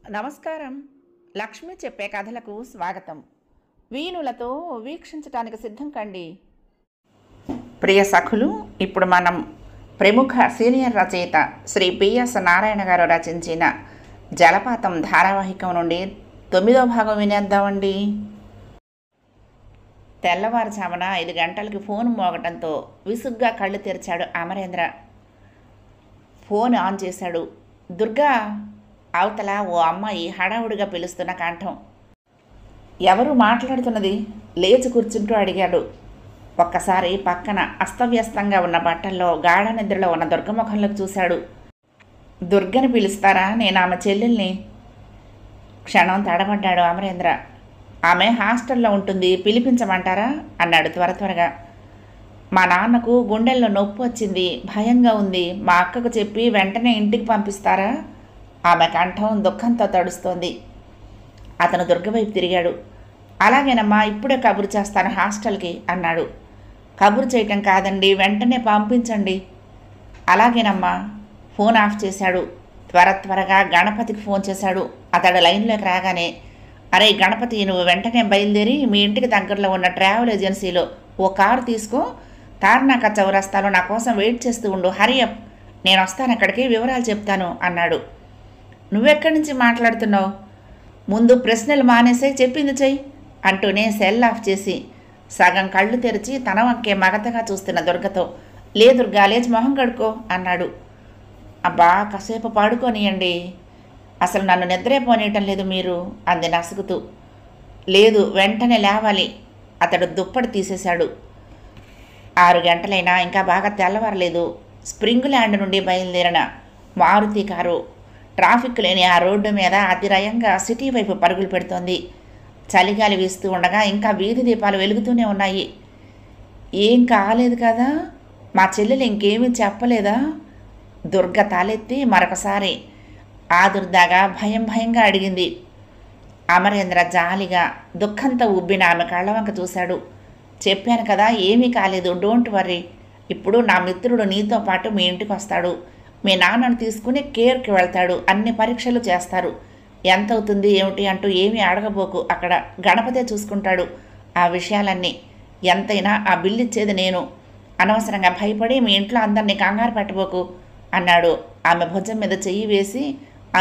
నమస్కారం. లక్ష్మి చెప్పే కథలకు స్వాగతం. వీణులతో వీక్షించటానికి సిద్ధం కండి. ప్రియ సఖులు, ఇప్పుడు మనం ప్రముఖ సీనియర్ రచయిత శ్రీ పిఎస్ నారాయణ గారు రచించిన జలపాతం ధారావాహికం నుండి 9వ భాగం వినేద్దామండి. తెల్లవారుజామున 5 గంటలకి ఫోన్ మోగటంతో విసుగ్గా కళ్ళు తెరిచాడు అమరేంద్ర. ఫోన్ ఆన్ చేశాడు. దుర్గా! అవతల ఓ అమ్మాయి హడావుడిగా పిలుస్తున్న కంఠం. ఎవరు మాట్లాడుతున్నది? లేచి కూర్చుంటూ అడిగాడు. ఒక్కసారి పక్కన అస్తవ్యస్తంగా ఉన్న బట్టల్లో గాఢ నిద్రలో ఉన్న దుర్గముఖంలోకి చూశాడు. దుర్గని పిలుస్తారా? నేను ఆమె చెల్లెల్ని. క్షణం తడబడ్డాడు అమరేంద్ర. ఆమె హాస్టల్లో ఉంటుంది, పిలిపించమంటారా అన్నాడు త్వరగా. మా నాన్నకు గుండెల్లో నొప్పి వచ్చింది, భయంగా ఉంది. మా అక్కకు చెప్పి వెంటనే ఇంటికి పంపిస్తారా? ఆమె కంఠం దుఃఖంతో తడుస్తోంది. అతను దుర్గవైపు తిరిగాడు. అలాగేనమ్మా, ఇప్పుడే కబురు చేస్తాను హాస్టల్కి అన్నాడు. కబురు చేయటం కాదండి, వెంటనే పంపించండి. అలాగేనమ్మా. ఫోన్ ఆఫ్ చేశాడు. త్వరగా గణపతికి ఫోన్ చేశాడు. అతడు లైన్లోకి రాగానే, అరే గణపతి, నువ్వు వెంటనే బయలుదేరి మీ ఇంటికి దగ్గరలో ఉన్న ట్రావెల్ ఏజెన్సీలో ఓ కారు తీసుకో. తార్నాక చౌరస్తాలో నా కోసం వెయిట్ చేస్తూ ఉండు. హరియప్, నేను వస్తాను, అక్కడికి వివరాలు చెప్తాను అన్నాడు. నువ్వెక్కడి నుంచి మాట్లాడుతున్నావు? ముందు ప్రశ్నలు మానేసే, చెప్పింది చెయ్యి అంటూనే సెల్ ఆఫ్ చేసి సగం కళ్ళు తెరిచి తన వంకే మగతగా చూస్తున్న దుర్గతో, లే దుర్గా, లేచి మొహం కడుకో అన్నాడు. అబ్బా, కాసేపు పాడుకోనియండి, అసలు నన్ను నిద్రే పోనీయటం లేదు మీరు అంది నసుగుతూ. లేదు, వెంటనే లేవాలి. అతడు దుప్పటి తీసేశాడు. 6 గంటలైనా ఇంకా బాగా తెల్లవారలేదు. స్ప్రింగ్ ల్యాండ్ నుండి బయలుదేరిన మారుతి కారు ట్రాఫిక్ లేని ఆ రోడ్డు మీద అతిరయంగా సిటీ వైపు పరుగులు పెడుతోంది. చలిగాలి వీస్తూ ఉండగా ఇంకా వీధి దీపాలు వెలుగుతూనే ఉన్నాయి. ఏం కాలేదు కదా? మా చెల్లెలు ఇంకేమీ చెప్పలేదా? దుర్గ తాలెత్తి మరొకసారి ఆదుర్దాగా భయంగా అడిగింది. అమరేంద్ర జాలిగా దుఃఖంతో ఉబ్బిన ఆమె కళ్ళవంక చూశాడు. చెప్పాను కదా, ఏమీ కాలేదు, డోంట్ వర్రీ. ఇప్పుడు నా మిత్రుడు నీతో పాటు మీ ఇంటికి వస్తాడు. మీ నాన్నను తీసుకుని కేర్కి వెళ్తాడు. అన్ని పరీక్షలు చేస్తారు. ఎంత అవుతుంది ఏమిటి అంటూ ఏమీ అడగబోకు. అక్కడ గణపతే చూసుకుంటాడు ఆ విషయాలన్నీ. ఎంతైనా ఆ బిల్లు ఇచ్చేది నేను. అనవసరంగా భయపడి మీ ఇంట్లో అందరినీ కంగారు పెట్టబోకు అన్నాడు ఆమె భుజం మీద చెయ్యి వేసి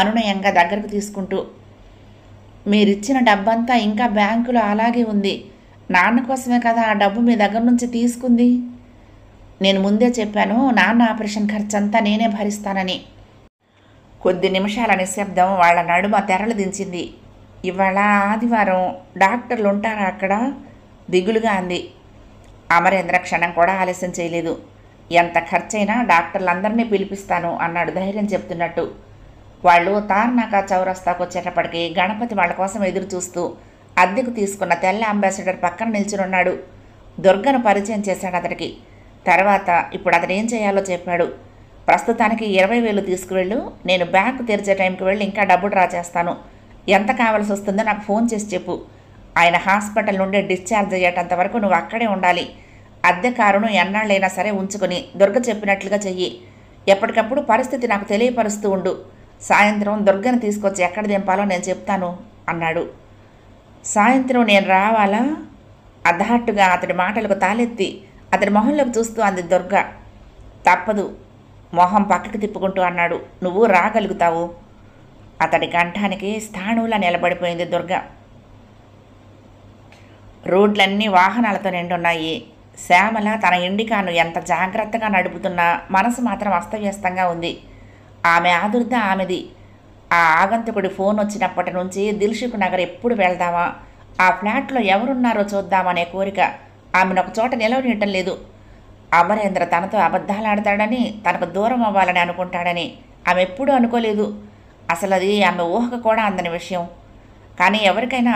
అనునయంగా దగ్గరకు తీసుకుంటూ. మీరిచ్చిన డబ్బంతా ఇంకా బ్యాంకులో అలాగే ఉంది. నాన్న కోసమే కదా ఆ డబ్బు మీ దగ్గర నుంచి తీసుకుంది. నేను ముందే చెప్పాను, నాన్న ఆపరేషన్ ఖర్చంతా నేనే భరిస్తానని. కొద్ది నిమిషాల నిశ్శబ్దం వాళ్ళ నడుమ తెరలు దించింది. ఇవాళ ఆదివారం, డాక్టర్లు ఉంటారా అక్కడ? దిగులుగా అంది. అమరేంద్ర క్షణం కూడా ఆలస్యం చేయలేదు. ఎంత ఖర్చైనా డాక్టర్లందరినీ పిలిపిస్తాను అన్నాడు ధైర్యం చెప్తున్నట్టు. వాళ్ళు తార్నాక చౌరస్తాకు వచ్చేటప్పటికి గణపతి వాళ్ళ కోసం ఎదురు చూస్తూ అద్దెకు తీసుకున్న తెల్ల అంబాసిడర్ పక్కన నిల్చునున్నాడు. దుర్గను పరిచయం చేశాడు అతడికి. తర్వాత ఇప్పుడు అతను ఏం చేయాలో చెప్పాడు. ప్రస్తుతానికి 20,000 తీసుకువెళ్ళు. నేను బ్యాంకు తెరిచే టైంకి వెళ్ళి ఇంకా డబ్బు డ్రా చేస్తాను. ఎంత కావాల్సి వస్తుందో నాకు ఫోన్ చేసి చెప్పు. ఆయన హాస్పిటల్ నుండి డిశ్చార్జ్ అయ్యేటంత వరకు నువ్వు అక్కడే ఉండాలి. అద్దె కారును ఎన్నాళ్ళైనా సరే ఉంచుకొని దుర్గ చెప్పినట్లుగా చెయ్యి. ఎప్పటికప్పుడు పరిస్థితి నాకు తెలియపరుస్తూ ఉండు. సాయంత్రం దుర్గను తీసుకొచ్చి ఎక్కడ దింపాలో నేను చెప్తాను అన్నాడు. సాయంత్రం నేను రావాలా? అధాట్టుగా అతడి మాటలకు తాలెత్తి అతడి మొహంలోకి చూస్తూ అంది దుర్గ. తప్పదు, మొహం పక్కకి తిప్పుకుంటూ అన్నాడు. నువ్వు రాగలుగుతావు. అతడి కంఠానికి స్థాణువులా నిలబడిపోయింది దుర్గ. రోడ్లన్నీ వాహనాలతో నిండున్నాయి. శ్యామల తన ఇండికాను ఎంత జాగ్రత్తగా నడుపుతున్నా మనసు మాత్రం అస్తవ్యస్తంగా ఉంది. ఆమె ఆదుర్ద ఆమెది. ఆ ఆగంతుకుడి ఫోన్ వచ్చినప్పటి నుంచి దిల్సుఖ్ నగర్ ఎప్పుడు వెళ్దామా, ఆ ఫ్లాట్లో ఎవరున్నారో చూద్దామనే కోరిక ఆమెను ఒక చోట నిలవనీయటం లేదు. అమరేంద్ర తనతో అబద్ధాలాడతాడని, తనకు దూరం అవ్వాలని అనుకుంటాడని ఆమె ఎప్పుడూ అనుకోలేదు. అసలు అది ఆమె ఊహకు కూడా అందని విషయం. కానీ ఎవరికైనా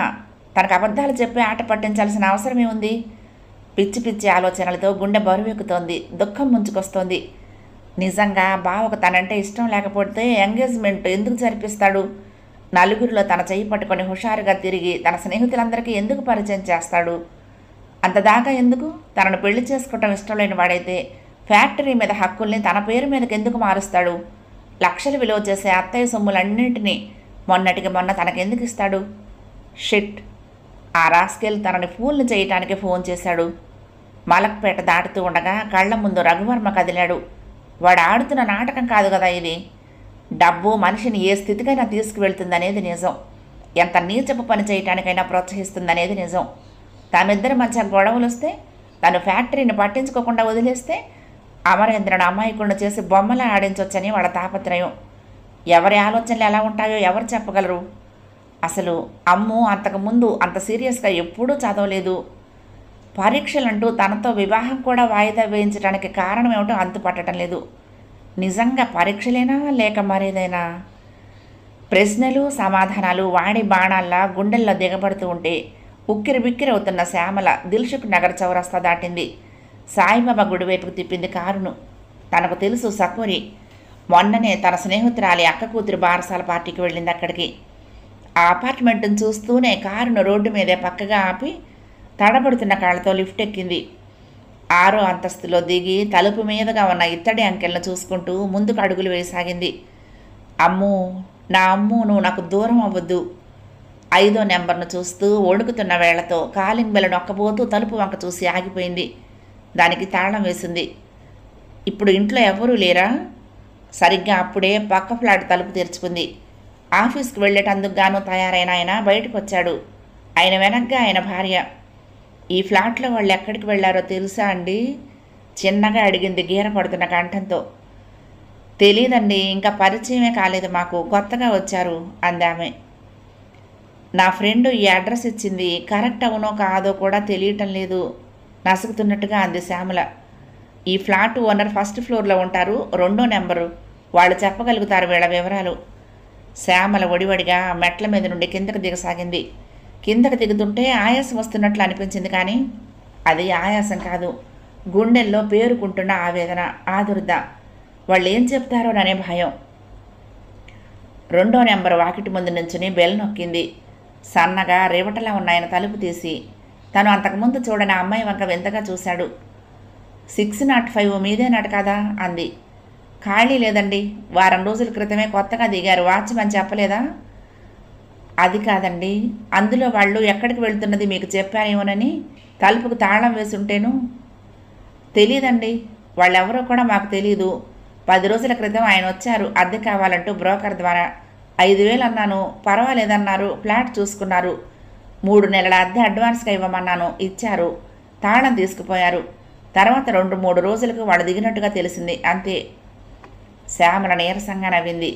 తనకు అబద్ధాలు చెప్పి ఆట పట్టించాల్సిన అవసరమే ఉంది. పిచ్చి ఆలోచనలతో గుండె బరువెక్కుతోంది. దుఃఖం ముంచుకొస్తోంది. నిజంగా బావకు తనంటే ఇష్టం లేకపోతే ఎంగేజ్మెంట్ ఎందుకు జరిపిస్తాడు? నలుగురిలో తన చెయ్యి పట్టుకొని హుషారుగా తిరిగి తన స్నేహితులందరికీ ఎందుకు పరిచయం చేస్తాడు? అంతదాకా ఎందుకు? తనను పెళ్లి చేసుకోవటం ఇష్టం లేని వాడైతే ఫ్యాక్టరీ మీద హక్కుల్ని తన పేరు మీదకి ఎందుకు మారుస్తాడు? లక్షలు విలువ చేసే అత్తయ్య సొమ్ములన్నింటినీ మొన్నటికి మొన్న తనకెందుకు ఇస్తాడు? షిట్! ఆ రాస్కెల్ తనని ఫూల్ని చేయటానికి ఫోన్ చేశాడు. మలక్పేట దాటుతూ ఉండగా కళ్ళ ముందు రఘువర్మ కదిలాడు. వాడు ఆడుతున్న నాటకం కాదు కదా ఇది. డబ్బు మనిషిని ఏ స్థితికైనా తీసుకువెళ్తుందనేది నిజం. ఎంత నీచపు పని చేయటానికైనా ప్రోత్సహిస్తుందనేది నిజం. తామిద్దరి మధ్య గొడవలు వస్తే, తను ఫ్యాక్టరీని పట్టించుకోకుండా వదిలేస్తే అమరేంద్రను అమాయకుడిని చేసి బొమ్మలా ఆడించవచ్చని వాళ్ళ తాపత్రయం. ఎవరి ఆలోచనలు ఎలా ఉంటాయో ఎవరు చెప్పగలరు? అసలు అమ్ము అంతకుముందు అంత సీరియస్గా ఎప్పుడూ చదవలేదు. పరీక్షలంటూ తనతో వివాహం కూడా వాయిదా వేయించడానికి కారణం ఏమిటో అంతుపట్టడం లేదు. నిజంగా పరీక్షలేనా లేక మరేదైనా? ప్రశ్నలు సమాధానాలు వాడి బాణాల్లా గుండెల్లో దిగబడుతూ ఉంటే ఉక్కిరి బిక్కిరవుతున్న శ్యామల దిల్సుఖ్ నగర్ చౌరస్తా దాటింది. సాయిబాబా గుడివైపుకు తిప్పింది కారును. తనకు తెలుసు సకూరి మొన్ననే తన స్నేహితురాలి అక్క కూతురు బారసాల పార్టీకి వెళ్ళింది అక్కడికి. ఆ అపార్ట్మెంట్ను చూస్తూనే కారును రోడ్డు మీదే పక్కగా ఆపి తడబడుతున్న కాళ్ళతో లిఫ్ట్ ఎక్కింది. 6వ అంతస్తులో దిగి తలుపు మీదుగా ఉన్న ఇత్తడి అంకెలను చూసుకుంటూ ముందుకు అడుగులు వేయసాగింది. అమ్మూ, నా అమ్ము, నువ్వు నాకు దూరం అవ్వద్దు. 5వ నెంబర్ను చూస్తూ వణుకుతున్న వేళ్లతో కాలింగ్ బెల్ నొక్కబోతూ తలుపు వంక చూసి ఆగిపోయింది. దానికి తాళం వేసింది. ఇప్పుడు ఇంట్లో ఎవరూ లేరా? సరిగ్గా అప్పుడే పక్క ఫ్లాట్ తలుపు తెరుచుకుంది. ఆఫీస్కి వెళ్ళేటందుకు గాను తయారైన ఆయన బయటకు వచ్చాడు. ఆయన వెనక్గా ఆయన భార్య. ఈ ఫ్లాట్లో వాళ్ళు ఎక్కడికి వెళ్ళారో తెలుసా అండి? చిన్నగా అడిగింది గీరపడుతున్న కంఠంతో. తెలీదండి, ఇంకా పరిచయమే కాలేదు మాకు, కొత్తగా వచ్చారు అందామె. నా ఫ్రెండ్ ఈ అడ్రస్ ఇచ్చింది, కరెక్ట్ అవునో కాదో కూడా తెలియటం లేదు నసుగుతున్నట్టుగా అంది శ్యామల. ఈ ఫ్లాట్ ఓనర్ ఫస్ట్ ఫ్లోర్లో ఉంటారు, 2వ నెంబరు, వాళ్ళు చెప్పగలుగుతారు వీళ్ళ వివరాలు. శ్యామల ఒడివడిగా మెట్ల మీద నుండి కిందకు దిగసాగింది. కిందకు దిగుతుంటే ఆయాసం వస్తున్నట్లు అనిపించింది. కానీ అది ఆయాసం కాదు, గుండెల్లో పేరుకుంటున్న ఆవేదన, ఆదుర్ద. వాళ్ళు ఏం చెప్తారోననే భయం. 2వ నెంబర్ వాకిటి ముందు నుంచుని బెల్ నొక్కింది. సన్నగా రేవటలా ఉన్నాయన తలుపు తీసి తను అంతకుముందు చూడని అమ్మాయి వంక వింతగా చూశాడు. 605 మీదేనట కదా అంది. ఖాళీ లేదండి, వారం రోజుల క్రితమే కొత్తగా దిగారు, వాచ్మని చెప్పలేదా? అది కాదండి, అందులో వాళ్ళు ఎక్కడికి వెళ్తున్నది మీకు చెప్పారేమోనని తలుపుకు తాళం వేసుంటేను. తెలీదండి, వాళ్ళెవరో కూడా మాకు తెలీదు. 10 రోజుల క్రితం ఆయన వచ్చారు అద్దె కావాలంటూ బ్రోకర్ ద్వారా. 5,000 అన్నాను, పర్వాలేదన్నారు. ఫ్లాట్ చూసుకున్నారు. 3 నెలల అద్దె అడ్వాన్స్గా ఇవ్వమన్నాను, ఇచ్చారు. తాళం తీసుకుపోయారు. తర్వాత 2-3 రోజులకు వాళ్ళు దిగినట్టుగా తెలిసింది, అంతే. శ్యామల నీరసంగా నవ్వింది.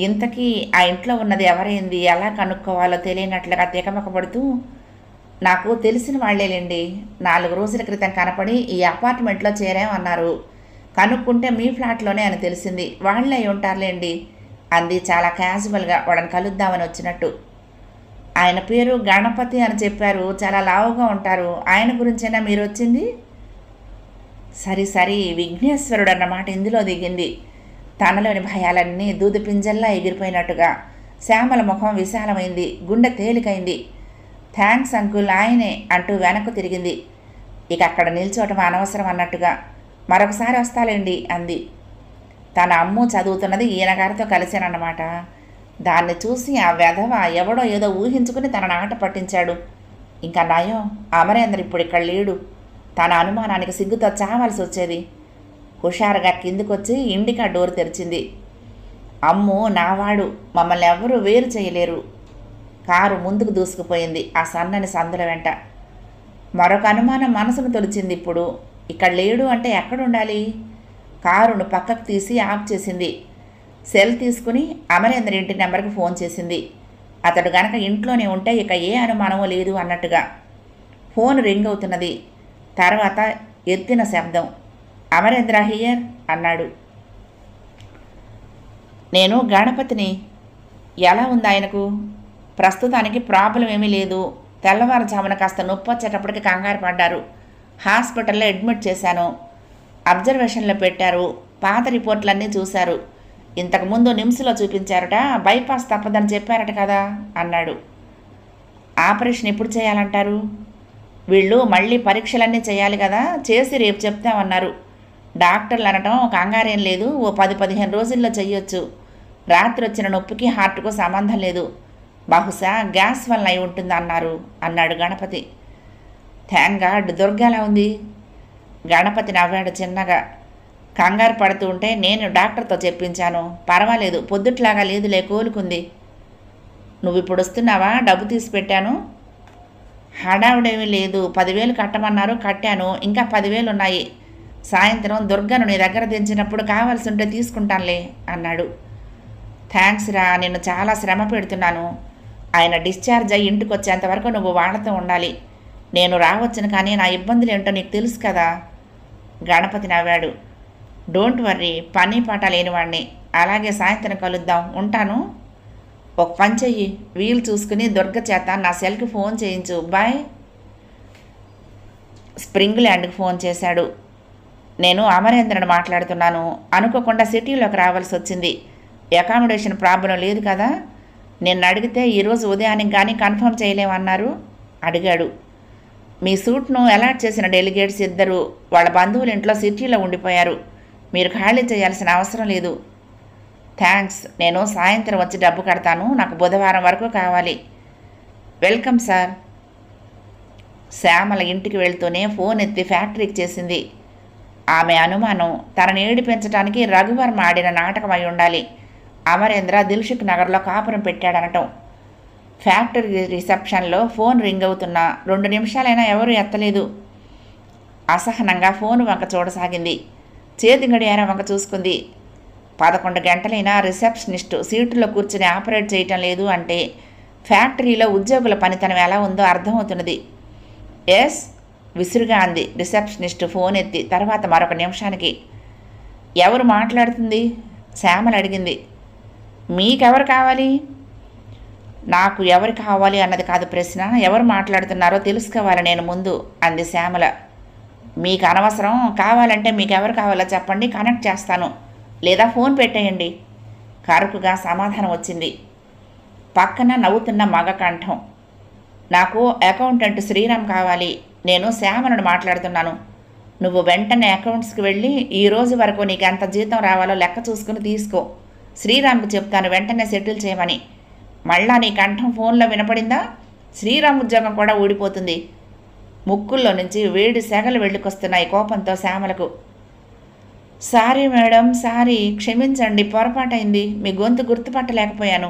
ఇంతకీ ఆ ఇంట్లో ఉన్నది ఎవరైంది, ఎలా కనుక్కోవాలో తెలియనట్లుగా తికమకపడుతూ, నాకు తెలిసిన వాళ్లేలేండి, 4 రోజుల క్రితం కనపడి ఈ అపార్ట్మెంట్లో చేరామన్నారు. కనుక్కుంటే మీ ఫ్లాట్లోనే అని తెలిసింది, వాళ్ళే అయి ఉంటారులేండి అంది చాలా క్యాజువల్గా, వాళ్ళని కలుద్దామని వచ్చినట్టు. ఆయన పేరు గణపతి అని చెప్పారు, చాలా లావుగా ఉంటారు. ఆయన గురించేనా మీరు వచ్చింది? సరి విఘ్నేశ్వరుడు అన్నమాట ఇందులో దిగింది. తనలోని భయాలన్నీ దూది పింజల్లా ఎగిరిపోయినట్టుగా. శ్యామల ముఖం విశాలమైంది, గుండె తేలికైంది. థ్యాంక్స్ అంకుల్, ఆయనే అంటూ వెనక్కు తిరిగింది. ఇక అక్కడ నిల్చోవటం అనవసరం అన్నట్టుగా. మరొకసారి వస్తాలేండి అంది. తన అమ్ము చదువుతున్నది ఈయనగారితో కలిసానన్నమాట. దాన్ని చూసి ఆ వెధవ ఎవడో ఏదో ఊహించుకుని తనను ఆట పట్టించాడు. ఇంకా నయం, అమరేంద్ర ఇప్పుడు ఇక్కడ లేడు. తన అనుమానానికి సిగ్గుతో చావాల్సి వచ్చేది. హుషారుగా కిందికొచ్చి ఇండికా డోర్ తెరిచింది. అమ్ము నావాడు, మమ్మల్ని ఎవరూ వేరు చేయలేరు. కారు ముందుకు దూసుకుపోయింది ఆ సన్నని సందుల వెంట. మరొక అనుమానం మనసును తొలిచింది ఇప్పుడు. ఇక్కడ లేడు అంటే ఎక్కడుండాలి? కారును పక్కకు తీసి ఆఫ్ చేసింది. సెల్ తీసుకుని అమరేంద్ర ఇంటి నెంబర్కి ఫోన్ చేసింది. అతడు గనక ఇంట్లోనే ఉంటే ఇక ఏ అనుమానమూ లేదు అన్నట్టుగా. ఫోన్ రింగ్ అవుతున్నది. తర్వాత ఎత్తిన శబ్దం. అమరేంద్ర హియర్ అన్నాడు. నేను గణపతిని. ఎలా ఉంది ఆయనకు? ప్రస్తుతానికి ప్రాబ్లం ఏమీ లేదు. తెల్లవారుజామున కాస్త నొప్పి వచ్చేటప్పటికి కంగారు పడ్డారు. హాస్పిటల్లో అడ్మిట్ చేశాను. అబ్జర్వేషన్లో పెట్టారు. పాత రిపోర్ట్లన్నీ చూశారు. ఇంతకుముందు నిమ్స్లో చూపించారట, బైపాస్ తప్పదని చెప్పారట కదా అన్నాడు. ఆపరేషన్ ఎప్పుడు చేయాలంటారు? వీళ్ళు మళ్ళీ పరీక్షలన్నీ చేయాలి కదా, చేసి రేపు చెప్తామన్నారు. డాక్టర్లు అనటం కంగారేం లేదు, ఓ 10-15 రోజుల్లో చెయ్యొచ్చు. రాత్రి వచ్చిన నొప్పికి హార్ట్కు సంబంధం లేదు. బహుశా గ్యాస్ వల్ల అయి ఉంటుందన్నారు అన్నాడు గణపతి. Thank God. దుర్గలా ఉంది? గణపతి నవ్వాడు చిన్నగా. కంగారు పడుతూ ఉంటే నేను డాక్టర్తో చెప్పించాను. పర్వాలేదు, పొద్దుట్లాగా లేదులే, కోలుకుంది. నువ్వు ఇప్పుడు వస్తున్నావా? డబ్బు తీసి పెట్టాను. హడావుడేమీ లేదు. 10,000 కట్టమన్నారు, కట్టాను. ఇంకా 10,000 ఉన్నాయి. సాయంత్రం దుర్గను నీ దగ్గర దించినప్పుడు కావాల్సి ఉంటే తీసుకుంటానులే అన్నాడు. థ్యాంక్స్ రా, నిన్ను చాలా శ్రమ పెడుతున్నాను. ఆయన డిశ్చార్జ్ అయ్యి ఇంటికి వచ్చేంతవరకు నువ్వు వాళ్ళతో ఉండాలి. నేను రావచ్చును, కానీ నా ఇబ్బందులు ఏంటో నీకు తెలుసు కదా. గణపతి నవ్వాడు. డోంట్ వర్రీ, పని పాట లేనివాడిని. అలాగే సాయంత్రం కలుద్దాం. ఉంటాను. ఒక పని చెయ్యి, వీలు చూసుకుని దుర్గ చేత నా సెల్కి ఫోన్ చేయించు. బాయ్. స్ప్రింగ్ ల్యాండ్కి ఫోన్ చేశాడు. నేను అమరేంద్రని మాట్లాడుతున్నాను. అనుకోకుండా సిటీలోకి రావాల్సి వచ్చింది. అకామిడేషన్ ప్రాబ్లం లేదు కదా? నిన్ను అడిగితే ఈరోజు ఉదయానికి కానీ కన్ఫర్మ్ చేయలేమన్నారు. అడిగాడు. మీ సూట్ను అలాట్ చేసిన డెలిగేట్స్ ఇద్దరు వాళ్ళ బంధువుల ఇంట్లో సిటీలో ఉండిపోయారు. మీరు ఖాళీ చేయాల్సిన అవసరం లేదు. థ్యాంక్స్. నేను సాయంత్రం వచ్చి డబ్బు కడతాను. నాకు బుధవారం వరకు కావాలి. Welcome sir. శ్యామల ఇంటికి వెళ్తూనే ఫోన్ ఎత్తి ఫ్యాక్టరీకి చేసింది. ఆమె అనుమానం తనని ఏడిపించడానికి రఘువర్మ ఆడిన నాటకం అయి ఉండాలి. అమరేంద్ర దిల్షుక్ నగర్లో కాపురం పెట్టాడనటం. ఫ్యాక్టరీ రిసెప్షన్లో ఫోన్ రింగ్ అవుతున్నా 2 నిమిషాలైనా ఎవరూ ఎత్తలేదు. అసహనంగా ఫోన్ వంక చూడసాగింది. చేతి గడియారం వంక చూసుకుంది. 11 గంటలైనా రిసెప్షనిస్టు సీటులో కూర్చుని ఆపరేట్ చేయటం లేదు అంటే ఫ్యాక్టరీలో ఉద్యోగుల పనితనం ఎలా ఉందో అర్థమవుతున్నది. ఎస్, విసురుగా అంది రిసెప్షనిస్టు ఫోన్ ఎత్తి. తర్వాత మరొక నిమిషానికి, ఎవరు మాట్లాడుతుంది? శ్యామల అడిగింది. మీకెవరు కావాలి? నాకు ఎవరు కావాలి అన్నది కాదు ప్రశ్న, ఎవరు మాట్లాడుతున్నారో తెలుసుకోవాలి నేను ముందు అంది శ్యామల. మీకు అనవసరం. కావాలంటే మీకు ఎవరు కావాలో చెప్పండి, కనెక్ట్ చేస్తాను. లేదా ఫోన్ పెట్టేయండి. కరుకుగా సమాధానం వచ్చింది. పక్కన నవ్వుతున్న మగ కంఠం. నాకు అకౌంటెంట్ శ్రీరామ్ కావాలి. నేను శ్యామలను మాట్లాడుతున్నాను. నువ్వు వెంటనే అకౌంట్స్కి వెళ్ళి ఈ రోజు వరకు నీకు ఎంత జీతం రావాలో లెక్క చూసుకుని తీసుకో. శ్రీరామ్కి చెప్తాను వెంటనే సెటిల్ చేయమని. మళ్ళా నీ కంఠం ఫోన్లో వినపడిందా? శ్రీరామ్ ఉద్యోగం కూడా ఊడిపోతుంది. ముక్కుల్లో నుంచి వేడి సెగలు వెళ్ళుకొస్తున్నాయి కోపంతో శ్యామలకు. సారీ మేడం, సారీ, క్షమించండి, పొరపాటైంది. మీ గొంతు గుర్తుపట్టలేకపోయాను.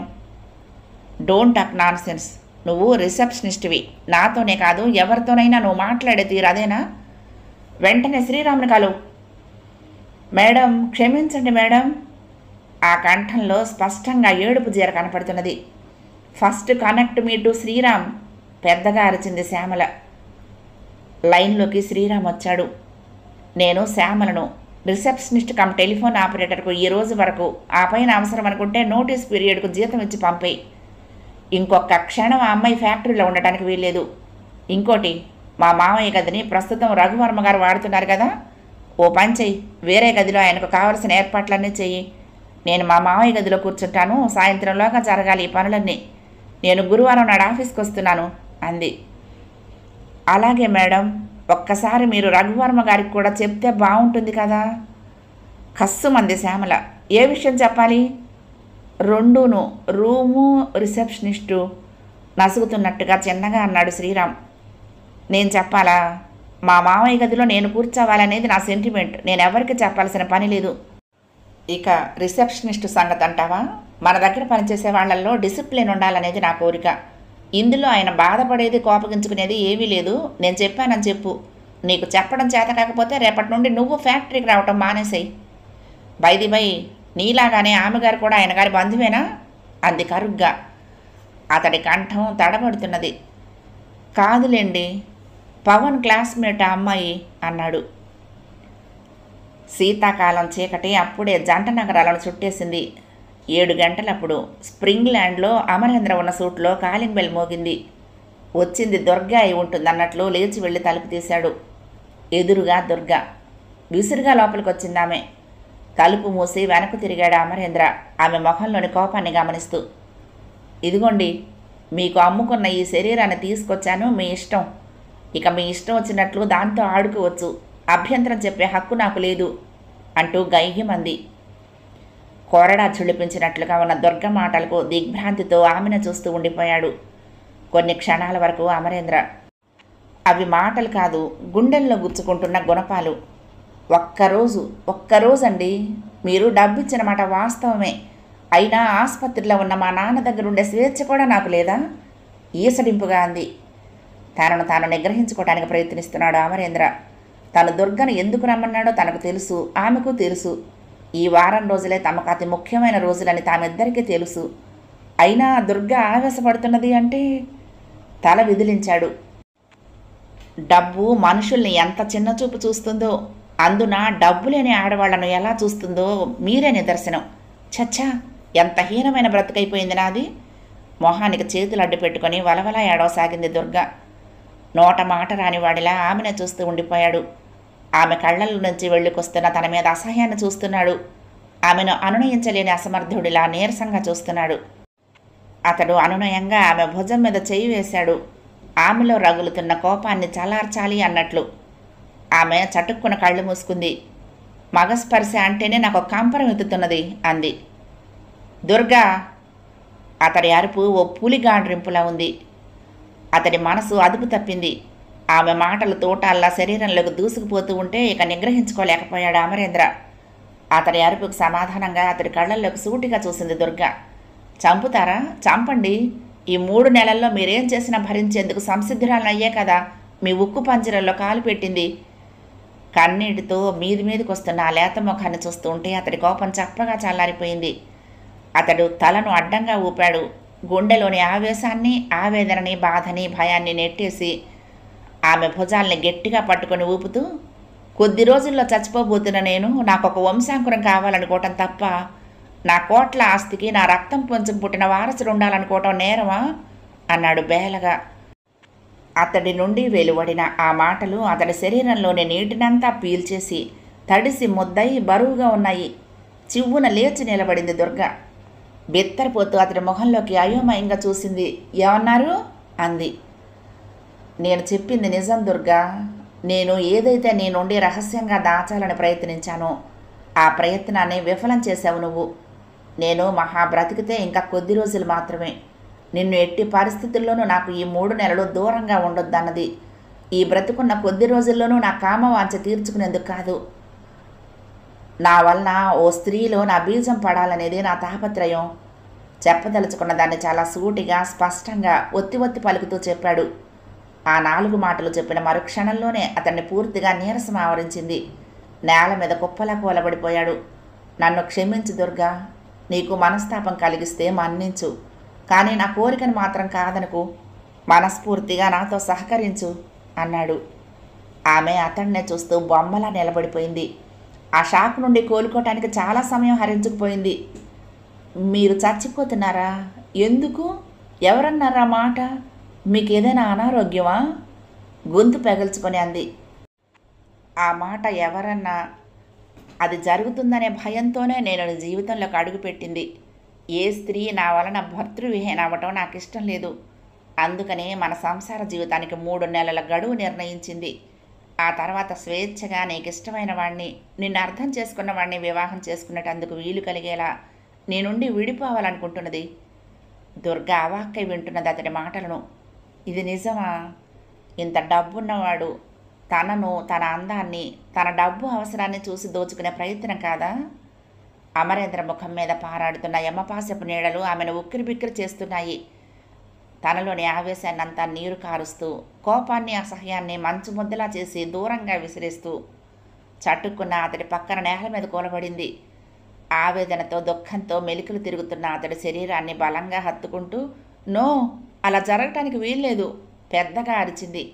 Don't talk nonsense. నువ్వు రిసెప్షనిస్ట్వి. నాతోనే కాదు, ఎవరితోనైనా నువ్వు మాట్లాడే తీరు అదేనా? వెంటనే శ్రీరామ్ని కలు. మేడం, క్షమించండి మేడం. ఆ కంఠంలో స్పష్టంగా ఏడుపు జీర కనపడుతున్నది. First connect me to Sriram, పెద్దగా అరిచింది శ్యామల. లైన్లోకి శ్రీరామ్ వచ్చాడు. నేను శ్యామలను, రిసెప్షనిస్ట్ కమ్ టెలిఫోన్ ఆపరేటర్కు ఈ రోజు వరకు, ఆ పైన అవసరం అనుకుంటే నోటీస్ పీరియడ్కు జీతం ఇచ్చి పంపేయి. ఇంకొక క్షణం ఆ అమ్మాయి ఫ్యాక్టరీలో ఉండటానికి వీల్లేదు. ఇంకోటి, మా మామయ్య గదిని ప్రస్తుతం రఘువర్మ గారు వాడుతున్నారు కదా, ఓ పని చెయ్యి, వేరే గదిలో ఆయనకు కావలసిన ఏర్పాట్లన్నీ చెయ్యి. నేను మా మామయ్య గదిలో కూర్చుంటాను. సాయంత్రంలోగా జరగాలి ఈ పనులన్నీ. నేను గురువారం నాడు ఆఫీస్కి వస్తున్నాను అంది. అలాగే మేడం, ఒక్కసారి మీరు రఘువర్మ గారికి కూడా చెప్తే బాగుంటుంది కదా. కస్సుమంది శ్యామల. ఏ విషయం చెప్పాలి? రెండూను, రూము, రిసెప్షనిస్టు నసుగుతున్నట్టుగా చిన్నగా అన్నాడు శ్రీరామ్. నేను చెప్పాలా? మా మామయ్య గదిలో నేను కూర్చోవాలనేది నా సెంటిమెంట్. నేను ఎవరికి చెప్పాల్సిన పని లేదు. ఇక రిసెప్షనిస్టు సంగతి అంటావా? మన దగ్గర పనిచేసే వాళ్ళల్లో డిసిప్లిన్ ఉండాలనేది నా కోరిక. ఇందులో ఆయన బాధపడేది, కోపగించుకునేది ఏమీ లేదు. నేను చెప్పానని చెప్పు. నీకు చెప్పడం చేత కాకపోతే రేపటి నుండి నువ్వు ఫ్యాక్టరీకి రావటం మానేసాయి. బై నీలాగానే ఆమెగారు కూడా ఆయన గారి బంధువేనా అంది కరుగ్గా. అతడి కంఠం తడబడుతున్నది. కాదులేండి, పవన్ క్లాస్మేట్ ఆ అమ్మాయి అన్నాడు. శీతాకాలం చీకటి అప్పుడే జంట నగరాలను చుట్టేసింది. 7 గంటలప్పుడు స్ప్రింగ్ ల్యాండ్లో అమరేంద్ర ఉన్న సూట్లో కాలింగ్ బెల్ మోగింది. వచ్చింది దుర్గ అయి ఉంటుందన్నట్లు లేచి వెళ్ళి తలుపు తీశాడు. ఎదురుగా దుర్గ. విసురుగా లోపలికి వచ్చిందామె. తలుపు మూసి వెనక్కు తిరిగాడు అమరేంద్ర, ఆమె ముఖంలోని కోపాన్ని గమనిస్తూ. ఇదిగోండి, మీకు అమ్ముకున్న ఈ శరీరాన్ని తీసుకొచ్చాను, మీ ఇష్టం. ఇక మీ ఇష్టం వచ్చినట్లు దాంతో ఆడుకోవచ్చు. అభ్యంతరం చెప్పే హక్కు నాకు లేదు అంటూ గైహ్యమంది. కొరడా చుళిపించినట్లుగా ఉన్న దుర్గ మాటలకు దిగ్భ్రాంతితో ఆమెను చూస్తూ ఉండిపోయాడు కొన్ని క్షణాల వరకు అమరేంద్ర. అవి మాటలు కాదు, గుండెల్లో గుచ్చుకుంటున్న గుణపాలు. ఒక్కరోజండి, మీరు డబ్బిచ్చిన మాట వాస్తవమే. అయినా ఆసుపత్రిలో ఉన్న మా నాన్న దగ్గరుండే స్వేచ్ఛ కూడా నాకు లేదా? ఈసడింపుగా అంది. తనను తాను నిగ్రహించుకోవడానికి ప్రయత్నిస్తున్నాడు అమరేంద్ర. తను దుర్గను ఎందుకు రమ్మన్నాడో తనకు తెలుసు, ఆమెకు తెలుసు. ఈ వారం రోజులే తమకు అతి ముఖ్యమైన రోజులని తామిద్దరికీ తెలుసు. అయినా దుర్గ ఆవేశపడుతున్నది అంటే తల విదిలించాడు. డబ్బు మనుషుల్ని ఎంత చిన్నచూపు చూస్తుందో, అందున డబ్బు లేని ఆడవాళ్లను ఎలా చూస్తుందో మీరే నిదర్శనం. చచ్చా, ఎంత హీనమైన బ్రతుకైపోయింది నాది. మొహానికి చేతులు అడ్డు పెట్టుకొని వలవలా ఏడవసాగింది దుర్గ. నోట మాట రానివాడిలా ఆమెను చూస్తూ ఉండిపోయాడు. ఆమె కళ్ళల్లో నుంచి వెళ్ళుకొస్తున్న తన మీద అసహ్యాన్ని చూస్తున్నాడు. ఆమెను అనునయించలేని అసమర్థుడిలా నీరసంగా చూస్తున్నాడు. అతడు అనునయంగా ఆమె భుజం మీద చేయి వేశాడు. ఆమెలో రగులుతున్న కోపాన్ని చలార్చాలి అన్నట్లు. ఆమె చటుక్కున కళ్ళు మూసుకుంది. మగస్పర్శ అంటేనే నాకు కంపరం ఎత్తుతున్నది అంది. దుర్గా! అతడి అరుపు ఓ పులిగాండ్రింపులా ఉంది. అతడి మనసు అదుపు తప్పింది. ఆమె మాటలు తోటాల్లా శరీరంలోకి దూసుకుపోతూ ఉంటే ఇక నిగ్రహించుకోలేకపోయాడు అమరేంద్ర. అతడి అరుపుకు సమాధానంగా అతడి కళ్ళల్లోకి సూటిగా చూసింది దుర్గ. చంపుతారా? చంపండి. ఈ 3 నెలల్లో మీరేం చేసినా భరించేందుకు సంసిద్ధురాలయ్యే కదా మీ ఉక్కు పంజరంలో కాలు పెట్టింది. కన్నీటితో మీదికి వస్తున్న ఆ లేత ముఖాన్ని చూస్తూ ఉంటే అతడి కోపం చప్పగా చల్లారిపోయింది. అతడు తలను అడ్డంగా ఊపాడు. గుండెలోని ఆవేశాన్ని, ఆవేదనని, బాధని, భయాన్ని నెట్టేసి ఆమె భుజాల్ని గట్టిగా పట్టుకొని ఊపుతూ, కొద్ది రోజుల్లో చచ్చిపోబోతున్న నేను నాకొక వంశాంకురం కావాలనుకోవటం తప్ప, నా కోట్ల ఆస్తికి నా రక్తం పొంచి పుట్టిన వారసుడు ఉండాలనుకోవటం నేరమా అన్నాడు బేలగా. అతడి నుండి వెలువడిన ఆ మాటలు అతడి శరీరంలోని నీటినంతా పీల్చేసి తడిసి ముద్దయి బరువుగా ఉన్నాయి. చివ్వున లేచి నిలబడింది దుర్గ. బెత్తరపోతూ అతడి మొహంలోకి అయోమయంగా చూసింది. ఏమన్నారు అంది. నేను చెప్పింది నిజం దుర్గా. నేను ఏదైతే నీ నుండి రహస్యంగా దాచాలని ప్రయత్నించానో ఆ ప్రయత్నాన్ని విఫలం చేశావు నువ్వు. నేను మహా బ్రతికితే ఇంకా కొద్ది రోజులు మాత్రమే. నిన్ను ఎట్టి పరిస్థితుల్లోనూ నాకు ఈ 3 నెలలు దూరంగా ఉండొద్దన్నది. ఈ బ్రతుకున్న కొద్ది రోజుల్లోనూ నా కామవాంఛ తీర్చుకునేందుకు కాదు. నా వలన ఓ స్త్రీలో నా బీజం పడాలనేది నా తాపత్రయం. చెప్పదలుచుకున్న దాన్ని చాలా సూటిగా, స్పష్టంగా, ఒత్తి పలుకుతూ చెప్పాడు. ఆ 4 మాటలు చెప్పిన మరుక్షణంలోనే అతన్ని పూర్తిగా నీరసం ఆవరించింది. నేల మీద కుప్పలా కూలబడిపోయాడు. నన్ను క్షమించు దుర్గా. నీకు మనస్తాపం కలిగిస్తే మన్నించు. కానీ నా కోరికను మాత్రం కాదనుకు. మనస్ఫూర్తిగా నాతో సహకరించు అన్నాడు. ఆమె అతన్నే చూస్తూ బొమ్మలా నిలబడిపోయింది. ఆ షాక్ నుండి కోలుకోవటానికి చాలా సమయం హరించుకుపోయింది. మీరు చచ్చిపోతున్నారా? ఎందుకు? ఎవరన్నారా మాట? మీకేదైనా అనారోగ్యమా? గొంతు పెగల్చుకొని అంది. ఆ మాట ఎవరన్నా అది జరుగుతుందనే భయంతోనే నేను జీవితంలోకి అడుగుపెట్టింది. ఏ స్త్రీ నా వలన భర్తృవిహీన అవ్వటం నాకు ఇష్టం లేదు. అందుకనే మన సంసార జీవితానికి 3 నెలల గడువు నిర్ణయించింది. ఆ తర్వాత స్వేచ్ఛగా నీకు ఇష్టమైన వాడిని, నిన్ను అర్థం చేసుకున్న వాడిని వివాహం చేసుకునేటందుకు వీలు కలిగేలా నీ నుండి విడిపోవాలనుకుంటున్నది. దుర్గ అవాక్కై వింటున్నది అతడి మాటలను. ఇది నిజమా? ఇంత డబ్బున్నవాడు తనను, తన అందాన్ని, తన డబ్బు అవసరాన్ని చూసి దోచుకునే ప్రయత్నం కాదా? అమరేంద్ర ముఖం మీద పారాడుతున్న యమపాశపు నీడలు ఆమెను ఉక్కిరిబిక్కిరి చేస్తున్నాయి. తనలోని ఆవేశాన్నంతా నీరు కారుస్తూ, కోపాన్ని, అసహ్యాన్ని మంచు ముద్దలా చేసి దూరంగా విసిరేస్తూ చట్టుకున్న అతడి పక్కన నేల మీద కూలబడింది. ఆవేదనతో, దుఃఖంతో మెలికలు తిరుగుతున్న అతడి శరీరాన్ని బలంగా హత్తుకుంటూ, నో, అలా జరగటానికి వీల్లేదు పెద్దగా అరిచింది.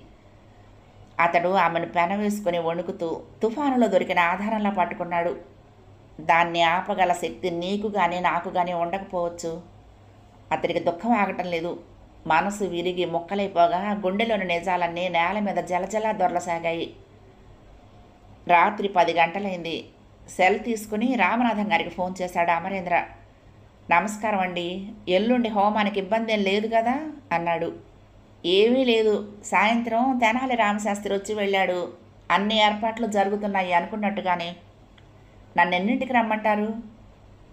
అతడు ఆమెను పెనవేసుకుని వణుకుతూ తుఫానులో దొరికిన ఆధారంలా పట్టుకున్నాడు. దాన్ని ఆపగల శక్తి నీకు కానీ నాకు కానీ ఉండకపోవచ్చు. అతడికి దుఃఖం ఆగటం లేదు. మనసు విరిగి ముక్కలైపోగా గుండెలోని నిజాలన్నీ నేల మీద జలజలా దొరలసాగాయి. రాత్రి 10 గంటలైంది. సెల్ తీసుకుని రామనాథం గారికి ఫోన్ చేశాడు అమరేంద్ర. నమస్కారం అండి, ఎల్లుండి హోమానికి ఇబ్బంది ఏం లేదు కదా అన్నాడు. ఏమీ లేదు, సాయంత్రం తెనాలి రామశాస్త్రి వచ్చి వెళ్ళాడు. అన్ని ఏర్పాట్లు జరుగుతున్నాయి అనుకున్నట్టుగానే. నన్ను ఎన్నింటికి రమ్మంటారు?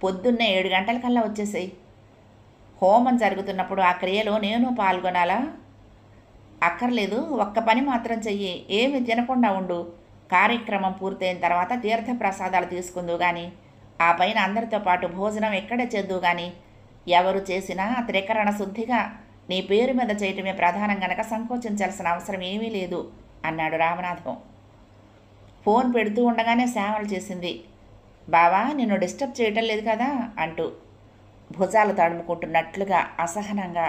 పొద్దున్నే 7 గంటలకల్లా వచ్చేసేయి. హోమం జరుగుతున్నప్పుడు ఆ క్రియలో నేను పాల్గొనాలా? అక్కర్లేదు, ఒక్క పని మాత్రం చెయ్యి. ఏమి తినకుండా ఉండు. కార్యక్రమం పూర్తయిన తర్వాత తీర్థప్రసాదాలు తీసుకుందువు గాని, ఆ పైన అందరితో పాటు భోజనం ఎక్కడే చేద్దువు గాని, ఎవరు చేసినా త్రికరణ శుద్ధిగా నీ పేరు మీద చేయటమే ప్రధానం గనక సంకోచించాల్సిన అవసరం ఏమీ లేదు అన్నాడు రామనాథం. ఫోన్ పెడుతూ ఉండగానే శ్యామల చేసింది. బావా, నిన్ను డిస్టర్బ్ చేయటం లేదు కదా అంటూ భుజాలు తడుముకుంటున్నట్లుగా అసహనంగా.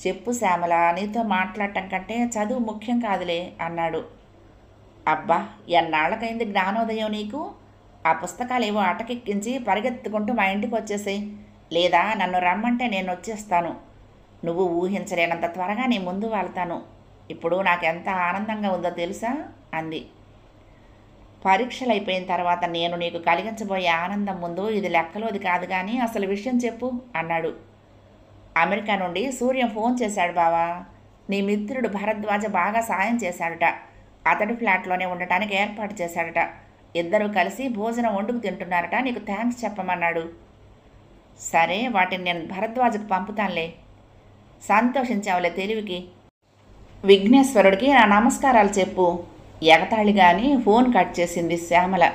చెప్పు శ్యామల, నీతో మాట్లాడటం కంటే చదువు ముఖ్యం కాదులే అన్నాడు. అబ్బా, ఎన్నాళ్ళకైంది జ్ఞానోదయం నీకు? ఆ పుస్తకాలేవో అటకెక్కించి పరిగెత్తుకుంటూ మా ఇంటికి వచ్చేసేయి. లేదా నన్ను రమ్మంటే నేను వచ్చేస్తాను. నువ్వు ఊహించలేనంత త్వరగా నీ ముందు వాళ్తాను. ఇప్పుడు నాకెంత ఆనందంగా ఉందో తెలుసా అంది. పరీక్షలు అయిపోయిన తర్వాత నేను నీకు కలిగించబోయే ఆనందం ముందు ఇది లెక్కలోది కాదు కానీ అసలు విషయం చెప్పు అన్నాడు. అమెరికా నుండి సూర్యం ఫోన్ చేశాడు బావా. నీ మిత్రుడు భరద్వాజ బాగా సాయం చేశాడట. అతడి ఫ్లాట్లోనే ఉండటానికి ఏర్పాటు చేశాడట. ఇద్దరూ కలిసి భోజనం వండుకు తింటున్నారట. నీకు థ్యాంక్స్ చెప్పమన్నాడు. సరే, వాటిని నేను భరద్వాజకు పంపుతానులే. సంతోషించావులే తెలివికి. విఘ్నేశ్వరుడికి నా నమస్కారాలు చెప్పు. ఎగతాళిగాని ఫోన్ కట్ చేసింది శ్యామల.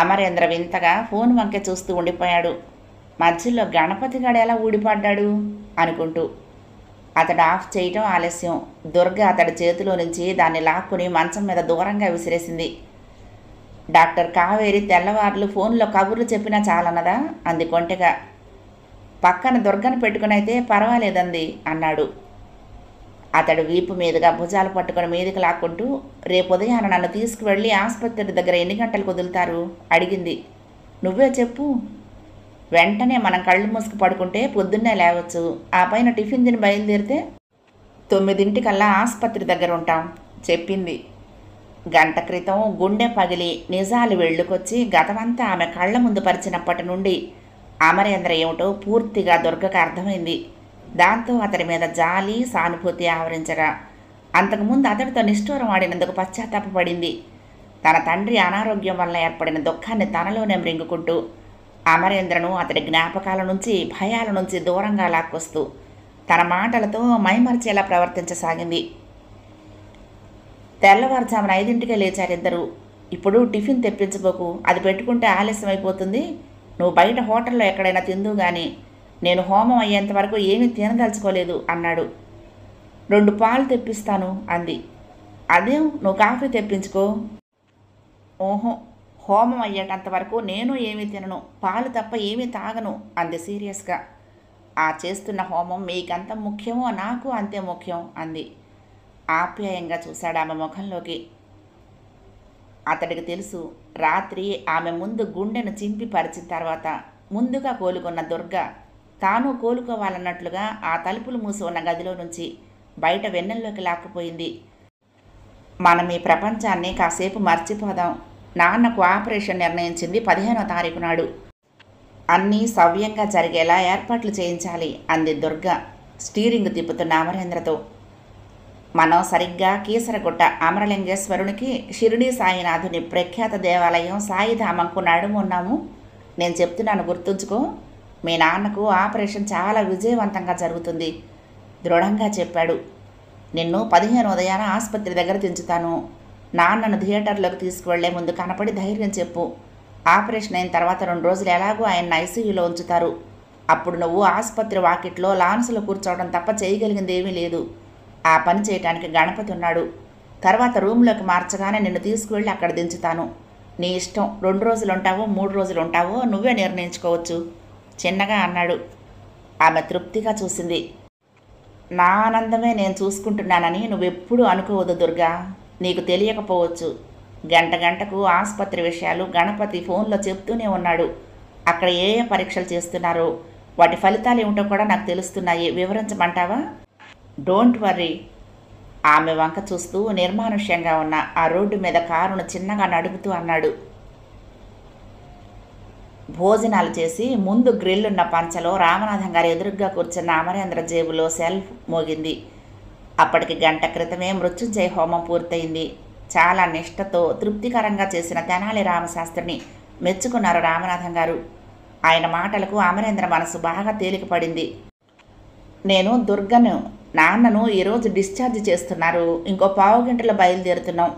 అమరేంద్ర వింతగా ఫోన్ వంకే చూస్తూ ఉండిపోయాడు. మధ్యలో గణపతిగాడు ఎలా ఊడిపడ్డాడు అనుకుంటూ. అతడు ఆఫ్ చేయటం ఆలస్యం. దుర్గ అతడి చేతిలో నుంచి దాన్ని లాక్కుని మంచం మీద దూరంగా విసిరేసింది. డాక్టర్ కావేరి తెల్లవార్లు ఫోన్లో కబుర్లు చెప్పినా చాలన్నదా అంది కొంటెగా. పక్కన దుర్గను పెట్టుకునైతే పర్వాలేదంది అన్నాడు. అతడు వీపు మీదుగా భుజాలు పట్టుకుని మీదికి లాక్కుంటూ, రేపు ఉదయాన నన్ను తీసుకువెళ్ళి ఆసుపత్రి దగ్గర ఎన్ని గంటలకు వదులుతారు అడిగింది. నువ్వే చెప్పు. వెంటనే మనం కళ్ళు మూసుకు పడుకుంటే పొద్దున్నే లేవచ్చు. ఆ పైన టిఫిన్ తిని బయలుదేరితే 9 ఆసుపత్రి దగ్గర ఉంటాం చెప్పింది. గంట క్రితం గుండె పగిలి నిజాలు వెళ్ళుకొచ్చి గతమంతా ఆమె కళ్ళ ముందు పరిచినప్పటి నుండి అమరేంద్ర ఏమిటో పూర్తిగా దుర్గకు అర్థమైంది. దాంతో అతడి మీద జాలి సానుభూతి ఆవరించగా అంతకుముందు అతడితో నిష్ఠూరం ఆడినందుకు పశ్చాత్తాపపడింది. తన తండ్రి అనారోగ్యం వల్ల ఏర్పడిన దుఃఖాన్ని తనలోనే మృంగుకుంటూ అమరేంద్రను అతడి జ్ఞాపకాల నుంచి భయాల నుంచి దూరంగా లాక్కొస్తూ తన మాటలతో మైమర్చేలా ప్రవర్తించసాగింది. తెల్లవారుజామున 5ంటికే లేచారిద్దరూ. ఇప్పుడు టిఫిన్ తెప్పించబోకు, అది పెట్టుకుంటే ఆలస్యం అయిపోతుంది. నువ్వు బయట హోటల్లో ఎక్కడైనా తిందువు గాని, నేను హోమం అయ్యేంత వరకు ఏమీ తినదలుచుకోలేదు అన్నాడు. 2 పాలు తెప్పిస్తాను అంది. అదేం, నువ్వు కాఫీ తెప్పించుకో. ఓహో, హోమం అయ్యేటంత వరకు నేను ఏమీ తినను, పాలు తప్ప ఏమీ తాగను అంది సీరియస్గా. ఆ చేస్తున్న హోమం మీకంత ముఖ్యమో నాకు అంతే ముఖ్యం అంది. ఆప్యాయంగా చూశాడు ఆమె ముఖంలోకి. అతడికి తెలుసు, రాత్రి ఆమె ముందు గుండెను చింపి పరిచిన తర్వాత ముందుగా కోలుకున్న దుర్గ తాను కోలుకోవాలన్నట్లుగా ఆ తలుపులు మూసి ఉన్న గదిలో నుంచి బయట వెన్నెల్లోకి లాక్కుపోయింది. మనం ఈ ప్రపంచాన్ని కాసేపు మర్చిపోదాం. నాన్నకు ఆపరేషన్ నిర్ణయించింది 15వ తారీఖు నాడు. అన్నీ సవ్యంగా జరిగేలా ఏర్పాట్లు చేయించాలి అంది దుర్గ స్టీరింగ్ తిప్పుతున్న అమరేంద్రతో. మనం సరిగ్గా కీసరగుట్ట అమరలింగేశ్వరునికి షిరిడీ సాయినాథుని ప్రఖ్యాత దేవాలయం సాయిధామంకు నడుము ఉన్నాము. నేను చెప్తున్నాను, గుర్తుంచుకో. మీ నాన్నకు ఆపరేషన్ చాలా విజయవంతంగా జరుగుతుంది దృఢంగా చెప్పాడు. నిన్ను 15 ఉదయాన ఆసుపత్రి దగ్గర దించుతాను. నాన్నను థియేటర్లోకి తీసుకువెళ్లే ముందు కనపడి ధైర్యం చెప్పు. ఆపరేషన్ అయిన తర్వాత 2 రోజులు ఎలాగో ఆయన ఐసీయూలో ఉంచుతారు. అప్పుడు నువ్వు ఆసుపత్రి వాకిట్లో లాన్సులో కూర్చోవడం తప్ప చేయగలిగింది ఏమీ లేదు. ఆ పని చేయటానికి గణపతి ఉన్నాడు. తర్వాత రూమ్లోకి మార్చగానే నిన్ను తీసుకువెళ్ళి అక్కడ దించుతాను. నీ ఇష్టం, 2 రోజులు ఉంటావో 3 రోజులు ఉంటావో నువ్వే నిర్ణయించుకోవచ్చు చిన్నగా అన్నాడు. ఆమె తృప్తిగా చూసింది. నా ఆనందమే నేను చూసుకుంటున్నానని నువ్వెప్పుడూ అనుకోవద్దు దుర్గా. నీకు తెలియకపోవచ్చు, గంటకు ఆసుపత్రి విషయాలు గణపతి ఫోన్లో చెప్తూనే ఉన్నాడు. అక్కడ ఏ ఏ పరీక్షలు చేస్తున్నారో వాటి ఫలితాలు ఏమిటో కూడా నాకు తెలుస్తున్నాయి. వివరించమంటావా? Don't worry. ఆమె వంక చూస్తూ నిర్మానుష్యంగా ఉన్న ఆ రోడ్డు మీద కారును చిన్నగా నడుపుతూ అన్నాడు. భోజనాలు చేసి ముందు గ్రిల్లున్న పంచలో రామనాథం గారు ఎదురుగ్గా కూర్చున్న అమరేంద్ర జేబులో సెల్ఫ్ మోగింది. అప్పటికి గంట క్రితమే మృత్యుంజయ హోమం పూర్తయింది. చాలా నిష్ఠతో తృప్తికరంగా చేసిన తెనాలి రామశాస్త్రిని మెచ్చుకున్నారు రామనాథం గారు. ఆయన మాటలకు అమరేంద్ర మనసు బాగా తేలికపడింది. నేను దుర్గను, నాన్నను ఈరోజు డిశ్చార్జ్ చేస్తున్నారు. ఇంకో పావుగంటలో బయలుదేరుతున్నాం.